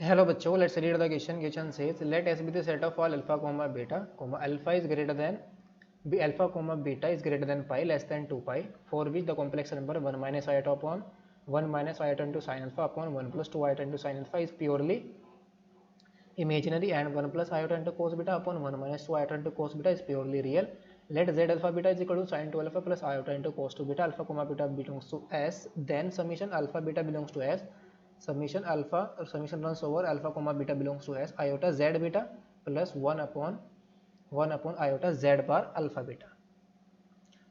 Hello बच्चों, let's read the question. Question says, let S be the set of all alpha comma beta comma alpha is greater than b alpha comma beta is greater than pi less than 2 pi, for which the complex number 1 minus iota upon 1 minus iota into sin alpha upon 1 plus 2 iota into sin alpha is purely imaginary, and 1 plus iota into cos beta upon 1 minus 2 iota into cos beta is purely real. Let z alpha beta is equal to sin 2 alpha plus iota into cos 2 beta alpha comma beta belongs to S. Then summation alpha beta belongs to S. Summation alpha or summation runs over alpha comma beta belongs to S iota z beta plus 1 upon iota z bar alpha beta.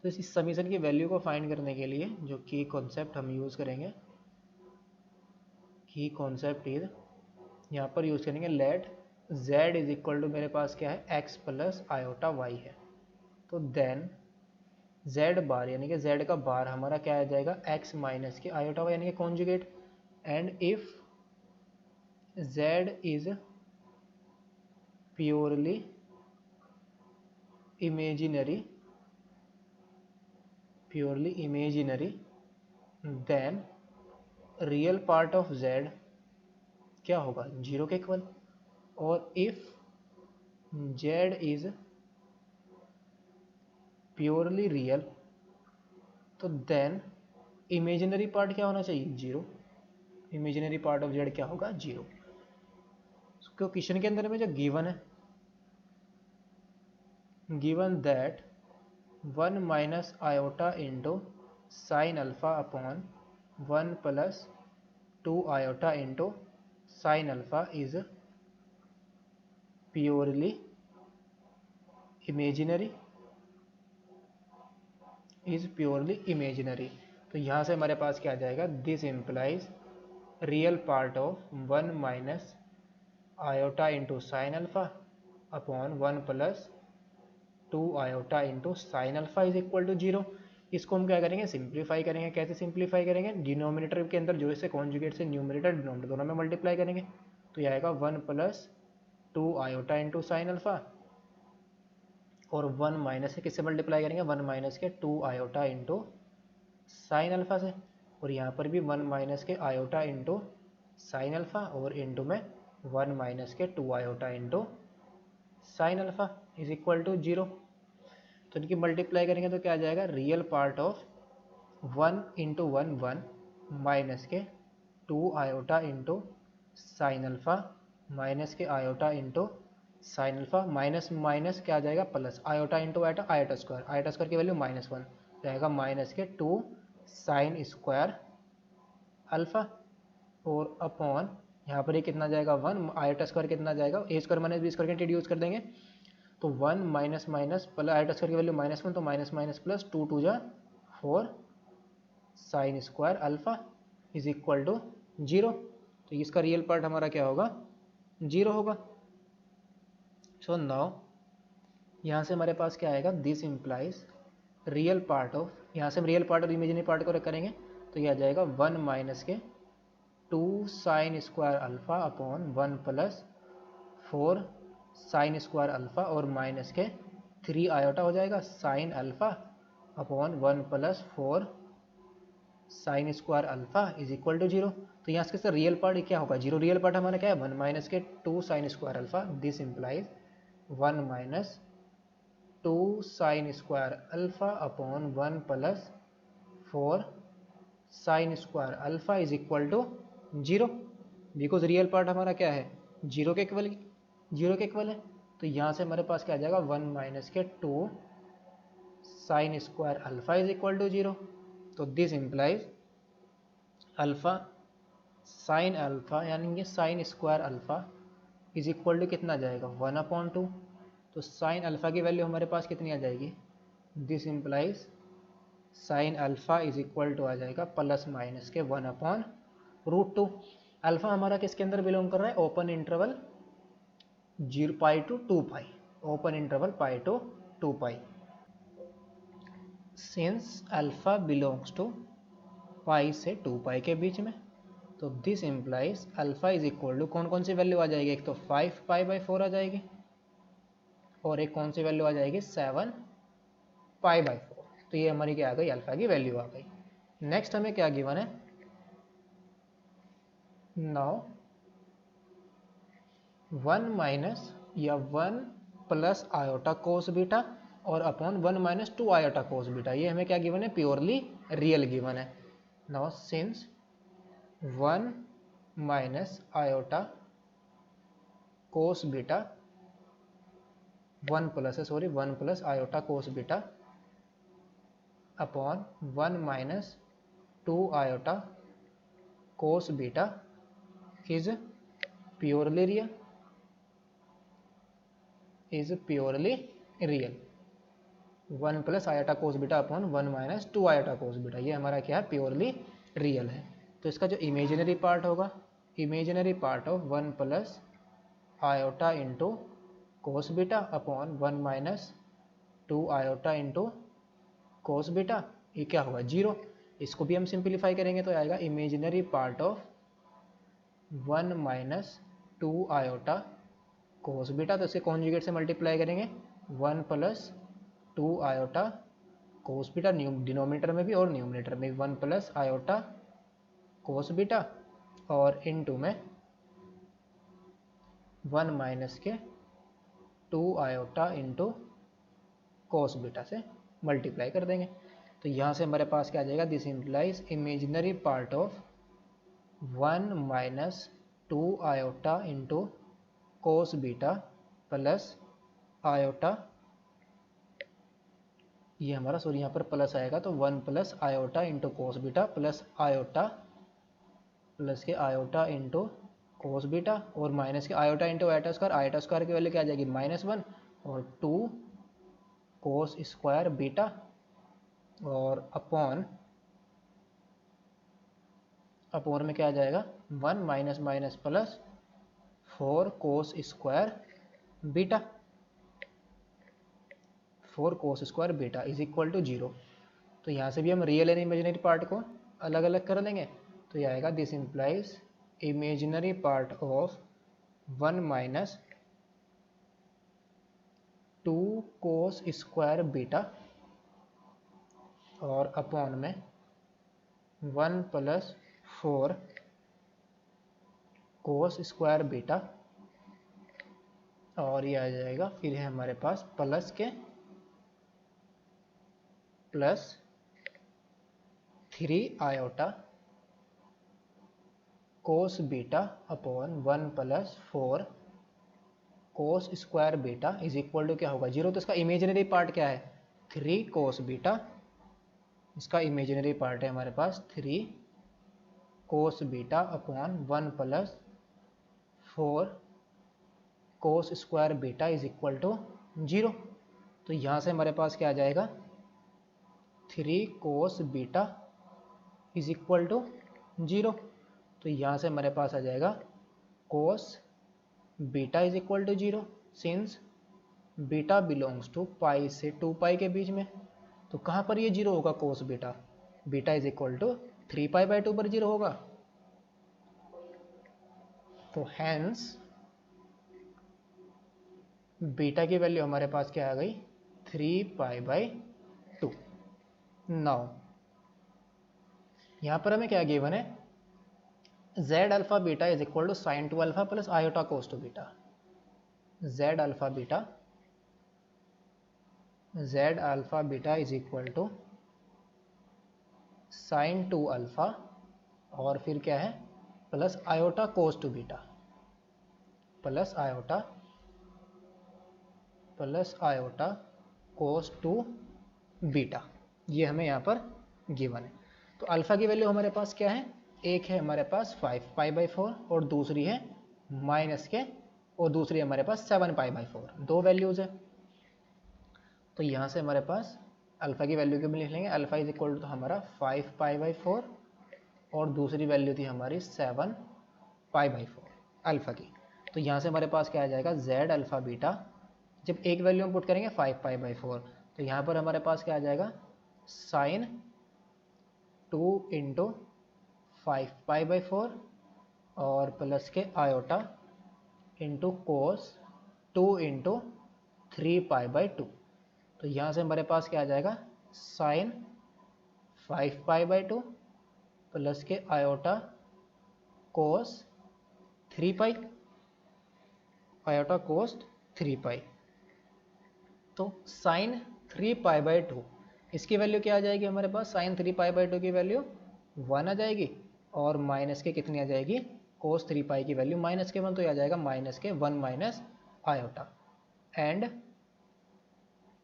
तो इस summation की value को find करने के लिए जो की concept हम यूज़ करेंगे, की कॉन्सेप्ट इज यहाँ पर यूज़ करेंगे let z is equal to मेरे पास क्या है x प्लस आयोटा y है। तो देन z बार यानी कि z का बार हमारा क्या आ जाएगा x माइनस के आयोटा y यानी कि conjugate, and if z is purely imaginary then real part of z क्या होगा 0 के इक्वल, और if z is purely real तो देन इमेजिनरी पार्ट क्या होना चाहिए 0। इमेजिनरी पार्ट ऑफ z क्या होगा 0। तो क्वेश्चन के अंदर में जो गिवन है, given that 1 minus iota into sine alpha upon 1 plus 2 iota into sine alpha is purely imaginary. तो यहाँ से हमारे पास क्या आ जाएगा, this implies real part of 1 minus iota into sine alpha upon 1 plus 2 iota into sine alpha is equal to 0। इसको हम क्या करेंगे सिंप्लीफाई करेंगे। कैसे सिंप्लीफाई करेंगे, डिनोमिनेटर के अंदर जो से कॉन्जुगेट से न्यूमरेटर डिनोमिनेटर दोनों में मल्टीप्लाई करेंगे। तो यह आएगा 1 plus 2 iota into sine alpha, और 1 माइनस से किससे मल्टीप्लाई करेंगे 1 माइनस के 2 आयोटा इंटू साइन अल्फा से, और यहाँ पर भी 1 माइनस के आयोटा इंटू साइन अल्फा और इंटू में 1 माइनस के 2 iota into sine alpha is equal to 0। तो इनकी मल्टीप्लाई करेंगे तो क्या आ जाएगा, real part of 1 into 1 1 minus के 2 iota into sine alpha minus के iota into sine alpha, minus minus क्या आ जाएगा plus, iota into iota iota square की वैल्यू -1 जाएगा माइनस के 2 साइन स्क्वायर अल्फा, और अपॉन यहाँ पर ये कितना जाएगा 1 आयोटा स्क्वायर कितना जाएगा A square minus B square के इंट्रोड्यूस कर देंगे। तो 1 minus minus plus iota square की वैल्यू -1 तो माइनस माइनस प्लस 2 2 जा 4 sine square alpha is equal to 0। तो इसका रियल पार्ट हमारा क्या होगा 0 होगा। सो नाउ यहाँ से हमारे पास क्या आएगा, this implies real part of, यहाँ से हम रियल पार्ट और इमेजिनरी पार्ट को करेंगे तो यह आ जाएगा 1 माइनस के 2 sine square alpha upon 1 plus 4 sine square alpha और माइनस के 3 आयोटा हो जाएगा sine alpha upon 1 plus 4 sine square alpha is equal to 0। तो यहाँ से रियल पार्ट क्या होगा 0, रियल पार्ट हमारा क्या है 1 माइनस के 2 sine square alpha, this implies 1 minus 2 sine square alpha upon 1 plus 4 sine square alpha is equal to 0, because real part हमारा क्या है 0 के इक्वल है। तो यहाँ से हमारे पास क्या आ जाएगा 1 माइनस के 2 sine square alpha is equal to 0। तो this implies alpha sine alpha यानी कि sine square alpha is equal to कितना जाएगा 1/2। तो साइन अल्फा की वैल्यू हमारे पास कितनी आ जाएगी, this implies sine alpha is equal to आ जाएगा प्लस माइनस के 1/√2। अल्फा हमारा किसके अंदर बिलोंग कर रहा है, open interval 0 pi to 2 pi, open interval pi to 2 pi. Since alpha belongs to pi से 2 पाई के बीच में, तो this implies alpha is equal to कौन कौन सी वैल्यू आ जाएगी, एक तो 5 पाई/4 आ जाएगी और एक कौन सी वैल्यू आ जाएगी 7 पाई/4। तो ये हमारी क्या आ गई, अल्फा की वैल्यू आ गई। नेक्स्ट हमें क्या गिवन है, नाउ 1 माइनस या 1 प्लस आयोटा कोस बीटा और upon 1 minus 2 iota cos beta. ये हमें क्या गिवन है, प्योरली रियल गिवन है। Now since 1 minus iota cos beta 1 plus iota cos beta upon 1 minus 2 iota cos beta is purely real, is purely real। 1 plus iota cos beta upon 1 minus 2 iota cos beta, ये हमारा क्या है, purely real है। तो इसका जो imaginary part होगा, imaginary part of 1 plus iota into cos beta upon 1 minus 2 iota into cos beta, ये क्या होगा, 0। इसको भी हम सिंप्लीफाई करेंगे तो आएगा imaginary part of 1 minus 2 iota cos beta, तो इसे कॉन्जुगेट से मल्टीप्लाई करेंगे 1 plus 2 iota cos beta, denominator में भी और न्यूमिनेटर में 1 प्लस आयोटा कोस बीटा और इनटू में 1 माइनस के 2 आयोटा इंटू कोस बीटा से मल्टीप्लाई कर देंगे। तो यहाँ से हमारे पास क्या आ जाएगा, this implies imaginary part of 1 minus 2 iota into cos beta plus iota, ये हमारा सॉरी यहाँ पर प्लस आएगा तो 1 plus iota into cos beta plus iota plus के आयोटा इंटू कोस बीटा और माइनस के आयोटा इंटू आयोटा स्क्वायर की वैल्यू क्या आ जाएगी, -1 और 2 कोस स्क्वायर बीटा और अपॉन में क्या आ जाएगा 1 minus minus plus 4 cos square beta, 4 cos square beta is equal to 0। तो यहाँ से भी हम रियल एंड इमेजिनरी पार्ट को अलग अलग कर देंगे तो ये आएगा this implies imaginary part of 1 minus 2 cos square beta और अपॉन में 1 प्लस 4 कोस स्क्वायर बीटा और ये आ जाएगा फिर है हमारे पास प्लस के plus 3 iota cos beta upon 1 plus 4 cos square beta is equal to क्या होगा, 0। तो इसका इमेजिनरी पार्ट क्या है, 3 कोस बीटा, इसका इमेजिनरी पार्ट है हमारे पास 3 cos beta upon 1 plus 4 cos square beta is equal to 0। तो यहाँ से हमारे पास क्या आ जाएगा, 3 cos beta is equal to 0। तो यहाँ से हमारे पास आ जाएगा cos beta is equal to 0 since beta belongs to pi से 2 पाई के बीच में। तो कहाँ पर ये 0 होगा, cos beta, beta is equal to 3 pi by 2 पर 0 होगा। तो हैंस बीटा की वैल्यू हमारे पास क्या आ गई, 3 पाई बाई 2। नाउ यहाँ पर हमें क्या गिवन है, z alpha beta is equal to sine 2 alpha plus iota cos 2 beta. z alpha beta is equal to sine 2 alpha और फिर क्या है plus iota cos 2 beta plus iota cos 2 beta, ये हमें यहाँ पर गिवन है। तो अल्फा की वैल्यू हमारे पास क्या है, एक है हमारे पास 5 पाई बाई 4 और दूसरी है माइनस के और दूसरी हमारे पास 7 पाई बाई 4, दो वैल्यूज़ है। तो यहाँ से हमारे पास अल्फा की वैल्यू को भी लिख लेंगे, अल्फा इज इक्वल टू हमारा 5 पाई बाई 4 और दूसरी वैल्यू थी हमारी 7 पाई बाई 4 अल्फा की। तो यहाँ से हमारे पास क्या आ जाएगा, z अल्फा बीटा, जब एक वैल्यू हम पुट करेंगे 5 पाई बाई 4 तो यहाँ पर हमारे पास क्या आ जाएगा, साइन 2 इंटू 5 पाई बाई 4 और प्लस के iota into cos 2 into 3 pi by 2। तो यहाँ से हमारे पास क्या आ जाएगा, साइन 5 पाई बाई 2 प्लस के आयोटा कोस 3 पाई। आयोटा कोस 3 पाई। तो साइन 3 पाई बाई 2 इसकी वैल्यू क्या आ जाएगी हमारे पास, साइन 3 पाई बाई 2 की वैल्यू 1 आ जाएगी, और माइनस के कितनी आ जाएगी, कोस 3 पाई की वैल्यू माइनस के 1, तो ये आ जाएगा माइनस के 1 माइनस आयोटा। एंड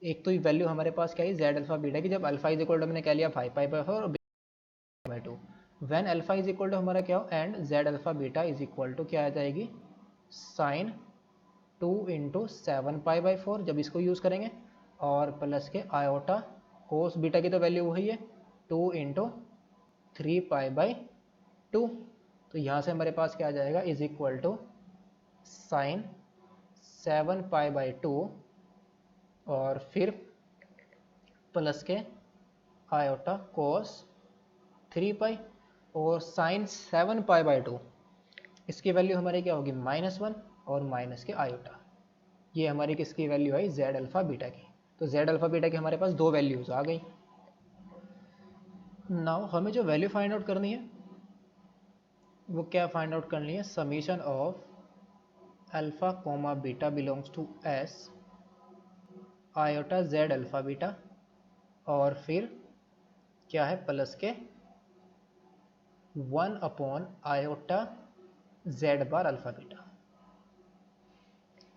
एक तो वैल्यू हमारे पास क्या है, जेड अल्फा बीटा की, जब अल्फा इज इक्वल टू हमने क्या लिया 5 पाई बाई 4 और beta by 2, when alpha is equal to हमारा क्या हो, and Z alpha beta is equal to क्या आ जाएगी, साइन 2 इंटू 7 पाई बाई 4 जब इसको यूज़ करेंगे, और प्लस के आयोटा कोस बीटा की तो वैल्यू वही है 2 इंटू 3 पाई बाई 2, तो यहाँ से हमारे पास क्या आ जाएगा, is equal to sine 7 pi by 2 और फिर प्लस के आयोटा कोस 3 पाई, और साइन 7 पाई बाई 2 इसकी वैल्यू हमारी क्या होगी, -1 और माइनस के आयोटा। ये हमारी किसकी वैल्यू आई, जेड अल्फा बीटा की। तो जेड अल्फा बीटा की हमारे पास दो वैल्यूज आ गई। नाउ हमें जो वैल्यू फाइंड आउट करनी है वो क्या फाइंड आउट करनी है, summation of alpha comma beta belongs to S iota Z alpha beta, और फिर क्या है प्लस के 1 upon iota Z bar alpha beta,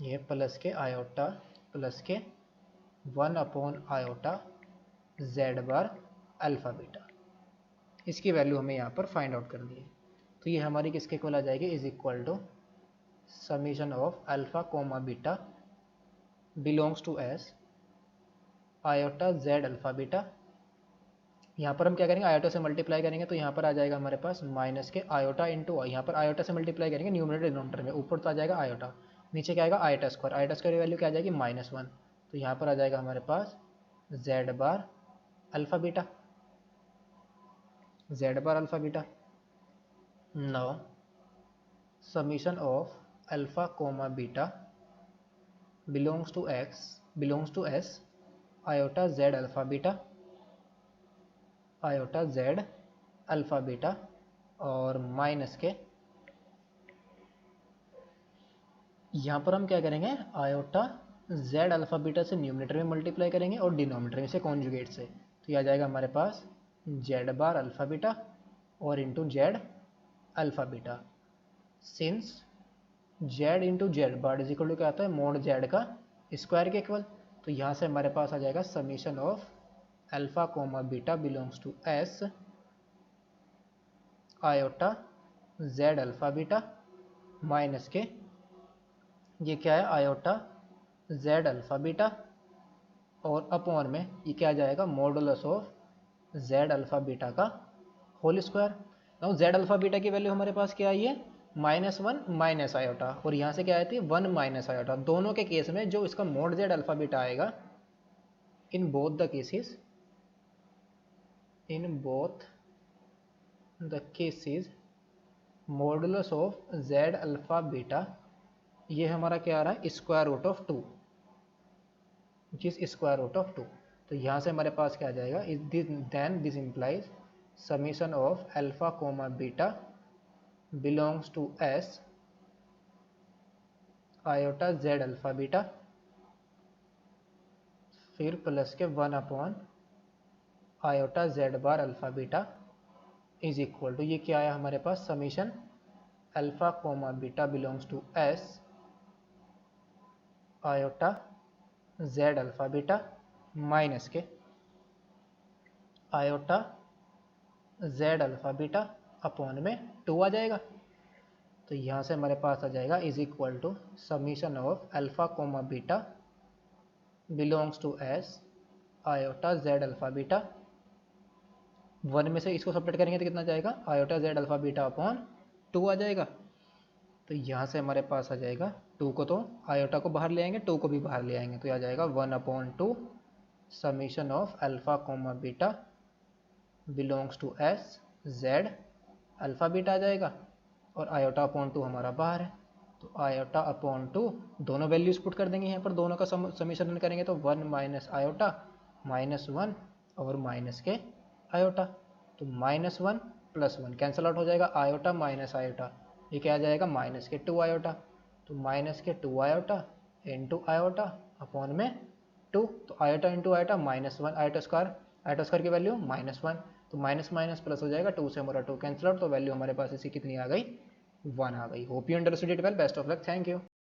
ये प्लस के आयोटा प्लस के 1 upon iota Z bar alpha beta, इसकी वैल्यू हमें यहाँ पर फाइंड आउट करनी है। तो ये हमारी किसके इक्वल आ जाएगी, is equal to summation of alpha comma beta belongs to S iota Z alpha beta. यहाँ पर हम क्या करेंगे, आयोटा से मल्टीप्लाई करेंगे, तो यहाँ पर आ जाएगा हमारे पास माइनस के आयोटा इंटू, यहाँ पर आयोटा से मल्टीप्लाई करेंगे न्यूमरेटर डिनोमिनेटर में, ऊपर तो आ जाएगा आयोटा, नीचे क्या आएगा आयोटा स्क्वायर की वैल्यू क्या आ जाएगी -1, तो यहाँ पर आ जाएगा हमारे पास Z bar alpha beta, z bar alpha beta. Now summation of alpha comma beta belongs to S iota Z alpha beta, iota Z alpha beta, और माइनस के यहाँ पर हम क्या करेंगे, आयोटा जेड अल्फा बीटा से न्यूमरेटर में multiply करेंगे और डिनोमिनेटर में से कॉन्जुगेट से, तो ये आ जाएगा हमारे पास जेड बार अल्फा बीटा और into Z alpha beta, since Z into Z bar is equal to क्या आता है, मोड जेड का स्क्वायर के इक्वल। तो यहाँ से हमारे पास आ जाएगा summation of alpha comma beta belongs to S iota Z alpha beta minus के ये क्या है आयोटा जेड अल्फा बीटा, और अपॉन में ये क्या आ जाएगा modulus of Z alpha beta का whole square. Now Z alpha beta की वैल्यू हमारे पास क्या आई है, -1 माइनस आयोटा, और यहाँ से क्या आई थी 1 माइनस आयोटा। दोनों के केस में जो इसका मोड जेड अल्फा बीटा आएगा, in both the cases modulus of Z alpha beta ये हमारा क्या आ रहा है, square root of 2, which is square root of 2। तो यहाँ से हमारे पास क्या आ जाएगा, then this implies summation of alpha comma beta belongs to S iota Z alpha beta, फिर प्लस के 1 upon iota Z bar alpha beta is equal to ये क्या आया हमारे पास, summation alpha comma beta belongs to S iota Z alpha beta minus के iota Z alpha beta upon में 2 आ जाएगा। तो यहाँ से हमारे पास आ जाएगा is equal to summation of alpha comma beta belongs to S iota Z alpha beta, 1 में से इसको सब्ट्रैक्ट करेंगे तो कितना जाएगा, iota Z alpha beta upon 2 आ जाएगा। तो यहाँ से हमारे पास आ जाएगा 2 को तो आयोटा को बाहर ले आएंगे, 2 को भी बाहर ले आएंगे, तो आ जाएगा 1/2 summation of alpha comma beta belongs to S z alpha beta आ जाएगा, और आयोटा अपॉन 2 हमारा बाहर है, तो आयोटा अपॉन 2 दोनों वैल्यूज पुट कर देंगे यहाँ पर, दोनों का समीशन करेंगे तो 1 माइनस आयोटा -1 और माइनस के आयोटा, तो -1 + 1 कैंसिल आउट हो जाएगा, आयोटा माइनस आयोटा ये क्या आ जाएगा -2 आयोटा, तो माइनस के 2 आयोटा इंटू आयोटा अपॉन में 2, तो iota into iota -1 iota square की वैल्यू -1, तो माइनस माइनस प्लस हो जाएगा, 2 से हमारा 2 कैंसिल आउट, तो वैल्यू हमारे पास इसी कितनी आ गई 1 आ गई। Hope you understood it well, best of luck, thank you.